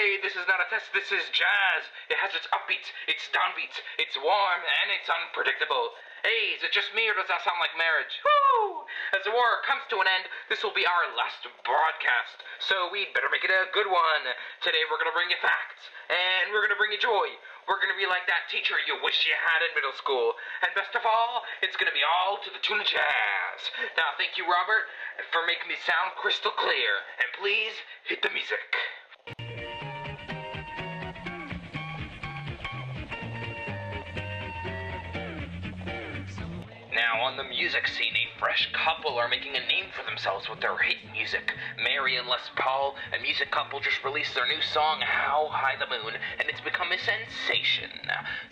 Hey, this is not a test, this is jazz. It has its upbeats, its downbeats, it's warm, and it's unpredictable. Hey, is it just me, or does that sound like marriage? Woo! As the war comes to an end, this will be our last broadcast, so we'd better make it a good one. Today we're gonna bring you facts, and we're gonna bring you joy. We're gonna be like that teacher you wish you had in middle school. And best of all, it's gonna be all to the tune of jazz. Now, thank you, Robert, for making me sound crystal clear. And please, hit the music. Now, on the music scene, a fresh couple are making a name for themselves with their hit music. Mary and Les Paul, a music couple, just released their new song, How High the Moon, and it's become a sensation.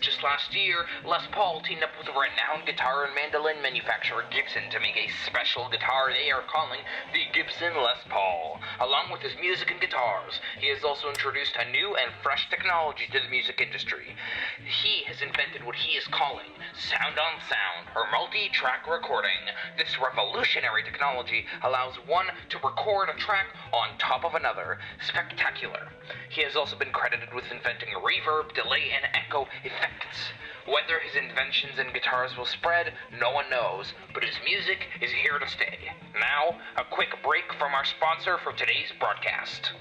Just last year, Les Paul teamed up with renowned guitar and mandolin manufacturer Gibson to make a special guitar they are calling the Gibson Les Paul. Along with his music and guitars, he has also introduced a new and fresh technology to the music industry. He has invented what he is calling Sound on Sound, or multi-track recording. This revolutionary technology allows one to record a track on top of another. Spectacular. He has also been credited with inventing reverb, delay, and echo effects. Whether his inventions and guitars will spread, no one knows, but his music is here to stay. Now, a quick break from our sponsor for today's broadcast.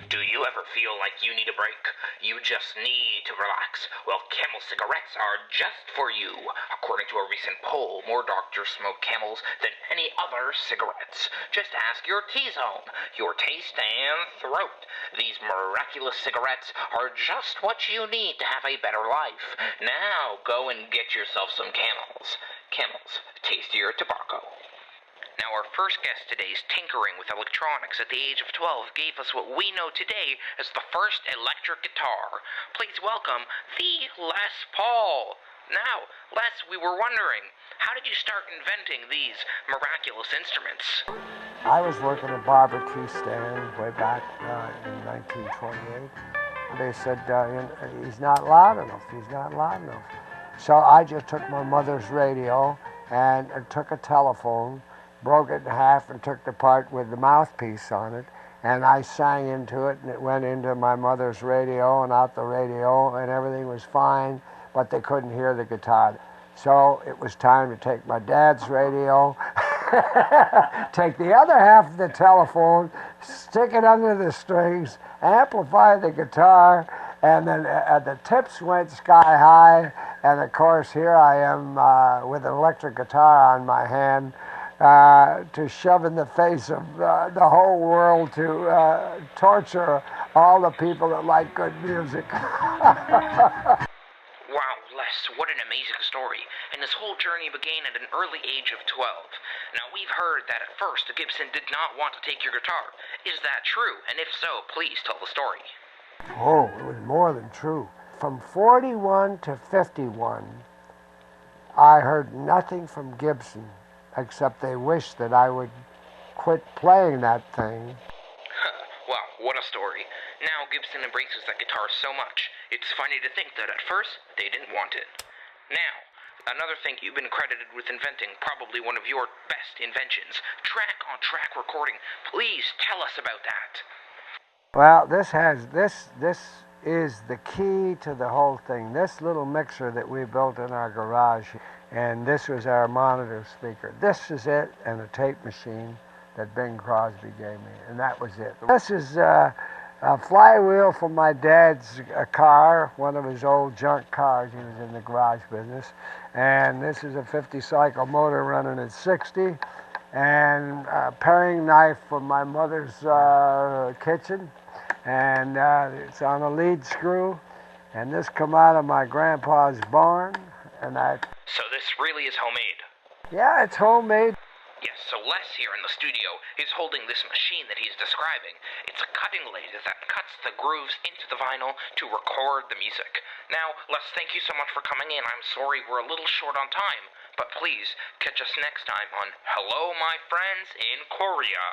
Do you ever feel like you need a break? You just need to relax. Well, Camel cigarettes are just for you. According to a recent poll, more doctors smoke Camels than any other cigarettes. Just ask your T-zone, your taste and throat. These miraculous cigarettes are just what you need to have a better life. Now, go and get yourself some Camels. Camels, tastier tobacco. Now, our first guest today's tinkering with electronics at the age of 12 gave us what we know today as the first electric guitar. Please welcome the Les Paul. Now, Les, we were wondering, how did you start inventing these miraculous instruments? I was working at barbecue stand way back in 1928. They said, he's not loud enough, he's not loud enough. So I just took my mother's radio and took a telephone, broke it in half and took the part with the mouthpiece on it, and I sang into it, and it went into my mother's radio and out the radio, and everything was fine, but they couldn't hear the guitar. So it was time to take my dad's radio, take the other half of the telephone, stick it under the strings, amplify the guitar, and then the tips went sky high, and of course here I am with an electric guitar on my hand, to shove in the face of the whole world, to torture all the people that like good music. Wow, Les, what an amazing story. And this whole journey began at an early age of 12. Now, we've heard that at first Gibson did not want to take your guitar. Is that true? And if so, please tell the story. Oh, it was more than true. From 41 to 51, I heard nothing from Gibson, except they wished that I would quit playing that thing. Wow, what a story. Now Gibson embraces that guitar so much, it's funny to think that at first they didn't want it. Now, another thing you've been credited with inventing, probably one of your best inventions, track-on-track recording. Please tell us about that. Well, this is the key to the whole thing. This little mixer that we built in our garage, and this was our monitor speaker. This is it, and a tape machine that Bing Crosby gave me, and that was it. This is a flywheel from my dad's car, one of his old junk cars. He was in the garage business. And this is a 50-cycle motor running at 60, and a paring knife from my mother's kitchen, and it's on a lead screw, and this come out of my grandpa's barn, and So this really is homemade? Yeah, it's homemade. Yes, so Les here in the studio is holding this machine that he's describing. It's a cutting lathe that cuts the grooves into the vinyl to record the music. Now, Les, thank you so much for coming in. I'm sorry we're a little short on time, but please catch us next time on Hello, My Friends in Korea.